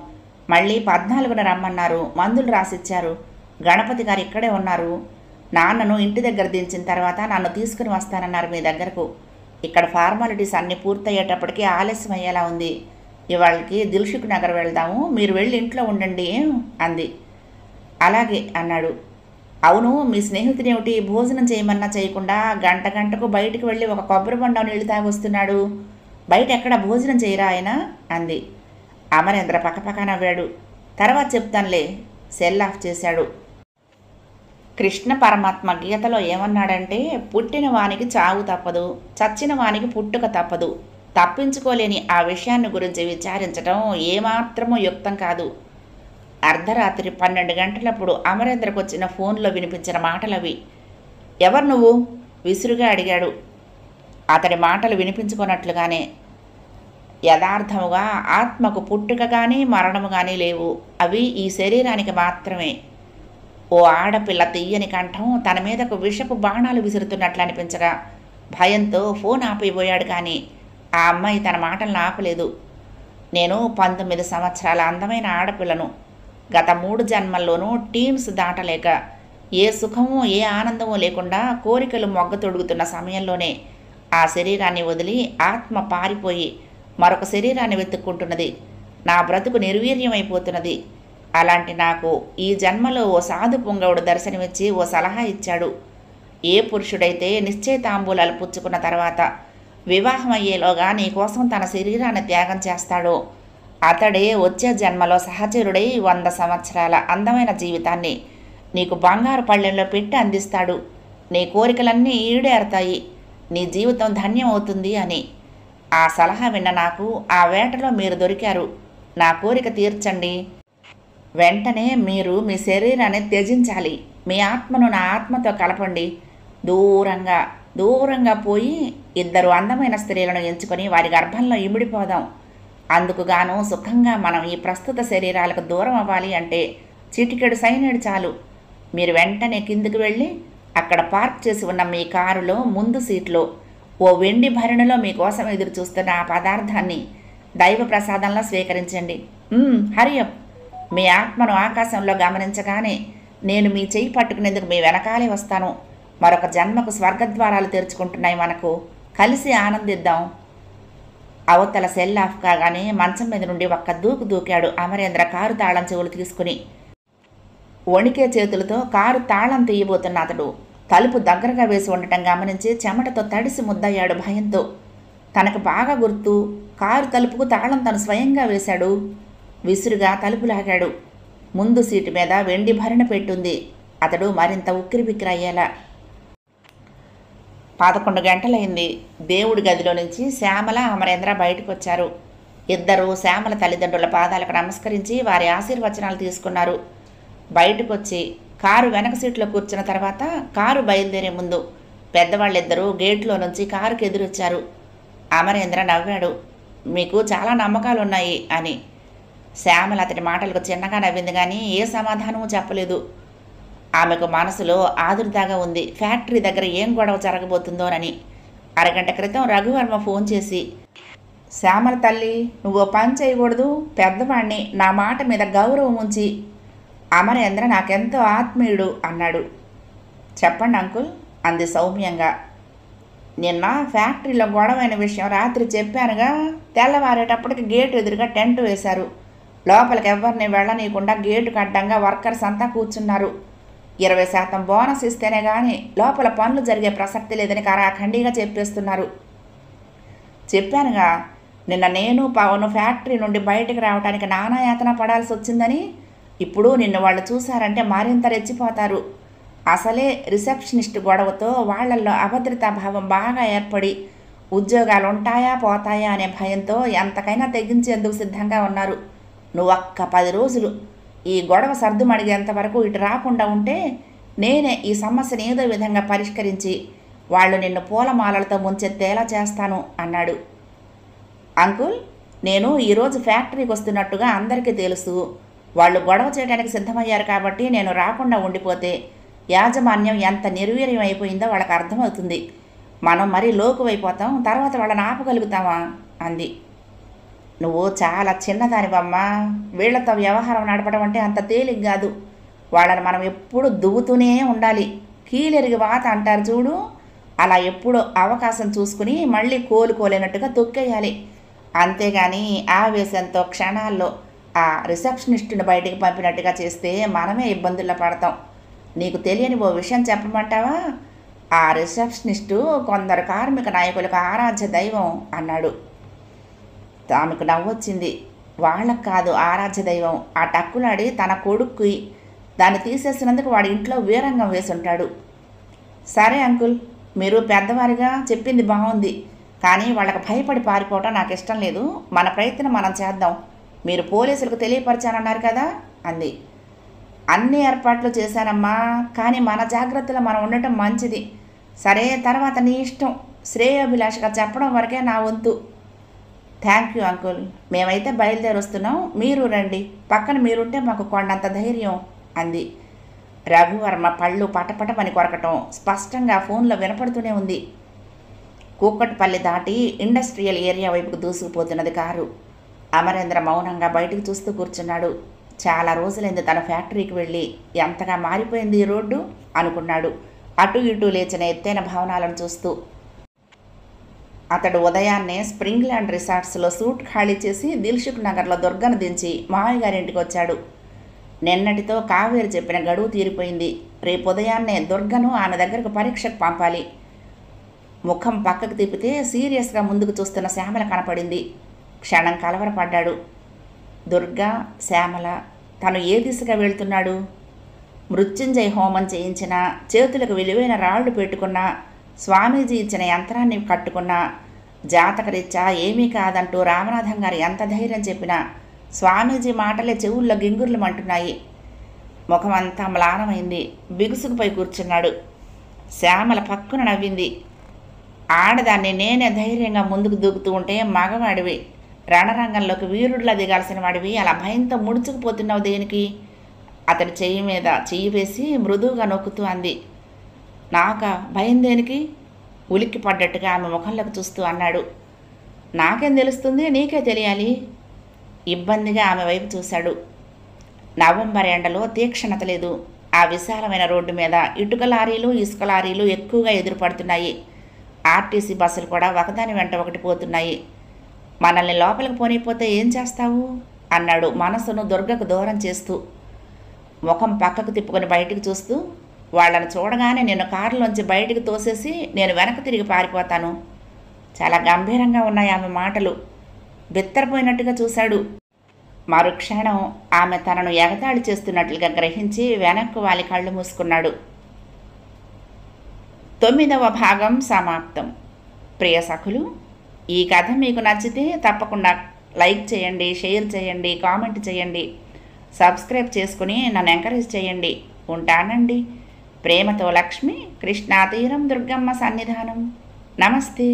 మళ్ళీ 14న రమ్మన్నారు. మందులు రాసిచ్చారు. గణపతి గారు ఇక్కడే ఉన్నారు. నాన్నను ఇంటి దగ్గర దించిన తర్వాత నన్ను తీసుకుని వస్తానన్నారు మీ దగ్గరకు. ఇక్కడ ఫార్మాలిటీస్ అన్నీ పూర్తయ్యేటప్పటికీ ఆలస్యం అయ్యేలా ఉంది. ఇవాళకి దిల్సుఖ్ నగర్ వెళ్దాము, మీరు వెళ్ళి ఇంట్లో ఉండండి అంది. అలాగే అన్నాడు. అవును, మీ స్నేహితుని ఏమిటి భోజనం చేయమన్నా చేయకుండా గంటకు బయటికి వెళ్ళి ఒక కొబ్బరి బొండం నీళ్ళు తాగొస్తున్నాడు. బయట ఎక్కడ భోజనం చేయరా ఆయన అంది. అమరేంద్ర పక్కపక్క నవ్వాడు. తర్వాత చెప్తానులే. సెల్ ఆఫ్ చేశాడు. కృష్ణ పరమాత్మ గీతలో ఏమన్నాడంటే, పుట్టిన వానికి చావు తప్పదు, చచ్చిన వానికి పుట్టుక తప్పదు. తప్పించుకోలేని ఆ విషయాన్ని గురించి విచారించడం ఏమాత్రమూ యుక్తం కాదు. అర్ధరాత్రి 12 గంటలప్పుడు అమరేంద్రకు వచ్చిన ఫోన్లో వినిపించిన మాటలవి. ఎవరు నువ్వు విసురుగా అడిగాడు. అతడి మాటలు వినిపించుకున్నట్లుగానే. యథార్థముగా ఆత్మకు పుట్టుక కానీ మరణము కానీ లేవు. అవి ఈ శరీరానికి మాత్రమే. ఓ ఆడపిల్ల తీయని కంఠం తన మీదకు విషపు బాణాలు విసురుతున్నట్లు అనిపించగా భయంతో ఫోన్ ఆపిపోయాడు. కానీ ఆ అమ్మాయి తన మాటలను ఆపలేదు. నేను 19 సంవత్సరాల అందమైన ఆడపిల్లను. గత 3 జన్మల్లోనూ టీన్స్ దాటలేక ఏ సుఖమూ ఏ ఆనందమూ లేకుండా కోరికలు మొగ్గ తొడుగుతున్న సమయంలోనే ఆ శరీరాన్ని వదిలి ఆత్మ పారిపోయి మరొక శరీరాన్ని వెతుక్కుంటున్నది. నా బ్రతుకు నిర్వీర్యమైపోతున్నది. అలాంటి నాకు ఈ జన్మలో ఓ సాధు పుంగవుడు దర్శనమిచ్చి ఓ సలహా ఇచ్చాడు. ఏ పురుషుడైతే నిశ్చయితాంబూలాలు పుచ్చుకున్న తర్వాత వివాహం అయ్యేలోగా నీకోసం తన శరీరాన్ని త్యాగం చేస్తాడో అతడే వచ్చే జన్మలో సహచరుడై 100 సంవత్సరాల అందమైన జీవితాన్ని నీకు బంగారు పళ్ళెంలో పెట్టి అందిస్తాడు. నీ కోరికలన్నీ ఈడేరుతాయి. నీ జీవితం ధన్యం అవుతుంది అని. ఆ సలహా విన్న నాకు ఆ వేటలో మీరు దొరికారు. నా కోరిక తీర్చండి. వెంటనే మీరు మీ శరీరాన్ని త్యజించాలి. మీ ఆత్మను నా ఆత్మతో కలపండి. దూరంగా పోయి 2 అందమైన స్త్రీలను ఎంచుకొని వారి గర్భంలో ఇమిడిపోదాం. అందుకుగాను సుఖంగా మనం ఈ ప్రస్తుత శరీరాలకు దూరం అవ్వాలి అంటే చిటికెడు సైనిడ్ చాలు. మీరు వెంటనే కిందికి వెళ్ళి అక్కడ పార్క్ చేసి ఉన్న మీ కారులో ముందు సీట్లో ఓ వెండి భరణిలో మీకోసం ఎదురు చూస్తున్న ఆ పదార్థాన్ని దైవ ప్రసాదంలో స్వీకరించండి. హరియప్. మీ ఆత్మను ఆకాశంలో గమనించగానే నేను మీ చెయ్యి పట్టుకునేందుకు మీ వెనకాలే వస్తాను. మరొక జన్మకు స్వర్గద్వారాలు తెరుచుకుంటున్నాయి. మనకు కలిసి ఆనందిద్దాం. అవతల సెల్ ఆఫ్ కాగానే మంచం మీద నుండి ఒక్క దూకు దూకాడు అమరేంద్ర కారు తాళం చెవులు తీసుకుని. వణికే చేతులతో కారు తాళం తీయబోతున్న అతడు తలుపు దగ్గరగా వేసి ఉండటం గమనించి చెమటతో తడిసి ముద్దయ్యాడు భయంతో. తనకు బాగా గుర్తు. కారు తలుపుకు తాళం తను స్వయంగా వేశాడు. విసురుగా తలుపు లాగాడు. ముందు సీటు మీద వెండి భరణ పెట్టుంది. అతడు మరింత ఉక్కిరిబిక్కిరయ్యేలా. 11 గంటలైంది. దేవుడి గదిలో నుంచి శ్యామల అమరేంద్ర బయటకు వచ్చారు. ఇద్దరూ శ్యామల తల్లిదండ్రుల పాదాలకు నమస్కరించి వారి ఆశీర్వచనాలు తీసుకున్నారు. బయటకు వచ్చి కారు వెనక సీట్లో కూర్చున్న తర్వాత కారు బయలుదేరే ముందు పెద్దవాళ్ళిద్దరూ గేట్లో నుంచి కారుకు ఎదురొచ్చారు. అమరేంద్ర నవ్వాడు. మీకు చాలా నమ్మకాలున్నాయి అని. శ్యామల అతడి మాటలకు చిన్నగా నవ్వింది కానీ ఏ సమాధానమూ చెప్పలేదు. ఆమెకు మనసులో ఆదుర్దాగా ఉంది. ఫ్యాక్టరీ దగ్గర ఏం గొడవ జరగబోతుందోనని. అరగంట క్రితం రఘువర్మ ఫోన్ చేసి, శ్యామల తల్లి, నువ్వు పని చేయకూడదు, పెద్దవాణ్ణి, నా మాట మీద గౌరవం ఉంచి. అమరేంద్ర నాకెంతో ఆత్మీయుడు అన్నాడు. చెప్పండి అంకుల్ అంది సౌమ్యంగా. నిన్న ఫ్యాక్టరీలో గొడవైన విషయం రాత్రి చెప్పానుగా. తెల్లవారేటప్పటికి గేటు ఎదురుగా టెంట్ వేశారు. లోపలికి ఎవరిని వెళ్ళనీయకుండా గేటుకు అడ్డంగా వర్కర్స్ అంతా కూర్చున్నారు. 20% బోనస్ ఇస్తేనే కానీ లోపల పనులు జరిగే ప్రసక్తి లేదని కరాఖండిగా చెప్పేస్తున్నారు. చెప్పానుగా నిన్న నేను పవన్ ఫ్యాక్టరీ నుండి బయటకు రావడానికి నానాయాతన పడాల్సి వచ్చిందని. ఇప్పుడు నిన్ను వాళ్ళు చూశారంటే మరింత రెచ్చిపోతారు. అసలే రిసెప్షనిస్ట్ గొడవతో వాళ్లల్లో అభద్రతాభావం బాగా ఏర్పడి ఉద్యోగాలు ఉంటాయా పోతాయా అనే భయంతో ఎంతకైనా తెగించేందుకు సిద్ధంగా ఉన్నారు. నువ్వొక్క 10 రోజులు ఈ గొడవ సర్దుమడిగేంత వరకు ఇటు రాకుండా ఉంటే నేనే ఈ సమస్యను ఏదో విధంగా పరిష్కరించి వాళ్ళు నిన్ను పూలమాలలతో ముంచెత్తేలా చేస్తాను అన్నాడు. అంకుల్, నేను ఈరోజు ఫ్యాక్టరీకి వస్తున్నట్టుగా అందరికీ తెలుసు. వాళ్ళు గొడవ చేయడానికి సిద్ధమయ్యారు కాబట్టి నేను రాకుండా ఉండిపోతే యాజమాన్యం ఎంత నిర్వీర్యం అయిపోయిందో వాళ్ళకి అర్థమవుతుంది. మనం మరీ లోకువైపోతాం, తర్వాత వాళ్ళని ఆపగలుగుతామా అంది. నువ్వు చాలా చిన్నదానివమ్మా. వీళ్లతో వ్యవహారం నడపడం అంటే అంత తేలిక కాదు. వాళ్ళని మనం ఎప్పుడు దువ్వుతూనే ఉండాలి. కీలెరిగి వాత అంటారు చూడు, అలా ఎప్పుడో అవకాశం చూసుకుని మళ్ళీ కోలుకోలేనట్టుగా తొక్కేయాలి. అంతేగాని ఆవేశంతో క్షణాల్లో ఆ రిసెప్షనిస్టుని బయటికి పంపినట్టుగా చేస్తే మనమే ఇబ్బందుల్లో పడతాం. నీకు తెలియని ఓ విషయం చెప్పమంటావా? ఆ రిసెప్షనిస్టు కొందరు కార్మిక నాయకులకు ఆరాధ్య దైవం అన్నాడు. ఆమెకు నవ్వొచ్చింది. వాళ్ళకు కాదు ఆరాధ్య దైవం, ఆ టక్కులాడి తన కొడుక్కి దాన్ని తీసేసినందుకు వాడి ఇంట్లో వీరంగం వేసుంటాడు. సరే అంకుల్, మీరు పెద్దవారిగా చెప్పింది బాగుంది, కానీ వాళ్ళకి భయపడి పారిపోవటం నాకు ఇష్టం లేదు. మన ప్రయత్నం మనం చేద్దాం. మీరు పోలీసులకు తెలియపరిచానన్నారు కదా అంది. అన్ని ఏర్పాట్లు చేశానమ్మా, కానీ మన జాగ్రత్తలో మనం ఉండటం మంచిది. సరే, తర్వాత నీ ఇష్టం. శ్రేయోభిలాషగా చెప్పడం వరకే నా వంతు. Thank you uncle. మేమైతే బయలుదేరి వస్తున్నాం, మీరు రండి. పక్కన మీరుంటే మాకు కొండంత ధైర్యం అంది. రఘువర్మ పళ్ళు పటపటమని కొరకటం స్పష్టంగా ఫోన్లో వినపడుతూనే ఉంది. కూకట్పల్లి దాటి ఇండస్ట్రియల్ ఏరియా వైపుకు దూసుకుపోతున్నది కారు. అమరేంద్ర మౌనంగా బయటికి చూస్తూ కూర్చున్నాడు. చాలా రోజులైంది తన ఫ్యాక్టరీకి వెళ్ళి. ఎంతగా మారిపోయింది ఈ రోడ్డు అనుకున్నాడు, అటు ఇటు లేచిన ఎత్తైన భవనాలను చూస్తూ. అతడు ఉదయాన్నే స్ప్రింగ్ ల్యాండ్ రిసార్ట్స్లో సూట్ ఖాళీ చేసి దిల్సుఖ్ నగర్లో దుర్గను దించి మామయ్య గారింటికి వచ్చాడు. నిన్నటితో కావేరి చెప్పిన గడువు తీరిపోయింది. రేపు ఉదయాన్నే దుర్గను ఆమె దగ్గరకు పరీక్షకు పంపాలి. ముఖం పక్కకు తిప్పితే సీరియస్గా ముందుకు చూస్తున్న శ్యామల కనపడింది. క్షణం కలవరపడ్డాడు. దుర్గా, శ్యామల, తను ఏ దిశగా వెళ్తున్నాడు? మృత్యుంజయ హోమం చేయించినా, చేతులకు విలువైన రాళ్లు పెట్టుకున్నా, స్వామీజీ ఇచ్చిన యంత్రాన్ని కట్టుకున్నా, జాతకరీత్యా ఏమీ కాదంటూ రామనాథం గారు ఎంత ధైర్యం చెప్పినా స్వామీజీ మాటలే చెవుల్లో గింగుర్లు మంటున్నాయి. ముఖమంతా మ్లానమైంది. బిగుసుకుపోయి కూర్చున్నాడు. శ్యామల పక్కున నవ్వింది. ఆడదాన్ని నేనే ధైర్యంగా ముందుకు దూకుతూ ఉంటే మగవాడివి, రణరంగంలోకి వీరుడిలా దిగాల్సిన వాడివి అలా భయంతో ముడుచుకుపోతున్నావు దేనికి? అతడి చెయ్యి మీద చెయ్యి వేసి మృదువుగా నొక్కుతూ అంది. నాకా భయం దేనికి? ఉలిక్కి పడ్డట్టుగా ఆమె ముఖంలోకి చూస్తూ అన్నాడు. నాకేం తెలుస్తుంది, నీకే తెలియాలి. ఇబ్బందిగా ఆమె వైపు చూశాడు. నవంబర్ ఎండలో తీక్షణత లేదు. ఆ విశాలమైన రోడ్డు మీద ఇటుక లారీలు, ఇసుక లారీలు ఎక్కువగా ఎదురుపడుతున్నాయి. ఆర్టీసీ బస్సులు కూడా ఒకదాని వెంట ఒకటి పోతున్నాయి. మనల్ని లోపలికి పోనీపోతే ఏం చేస్తావు అన్నాడు మనసును దుర్గకు దూరం చేస్తూ. ముఖం పక్కకు తిప్పుకొని బయటికి చూస్తూ, వాళ్ళని చూడగానే నేను కారులోంచి బయటికి తోసేసి నేను వెనక్కి తిరిగి పారిపోతాను. చాలా గంభీరంగా ఉన్నాయి ఆమె మాటలు. బిత్తరపోయినట్టుగా చూశాడు. మరుక్షణం ఆమె తనను ఎగతాళి చేస్తున్నట్లుగా గ్రహించి వెనక్కు వాలి కళ్ళు మూసుకున్నాడు. 9వ భాగం సమాప్తం. ప్రియ సఖులు, ఈ కథ మీకు నచ్చితే తప్పకుండా లైక్ చేయండి, షేర్ చేయండి, కామెంట్ చేయండి, సబ్స్క్రైబ్ చేసుకుని నన్ను ఎంకరేజ్ చేయండి. ఉంటానండి. ప్రేమతో లక్ష్మి, కృష్ణా తీరం, దుర్గమ్మ సన్నిధానం. నమస్తే.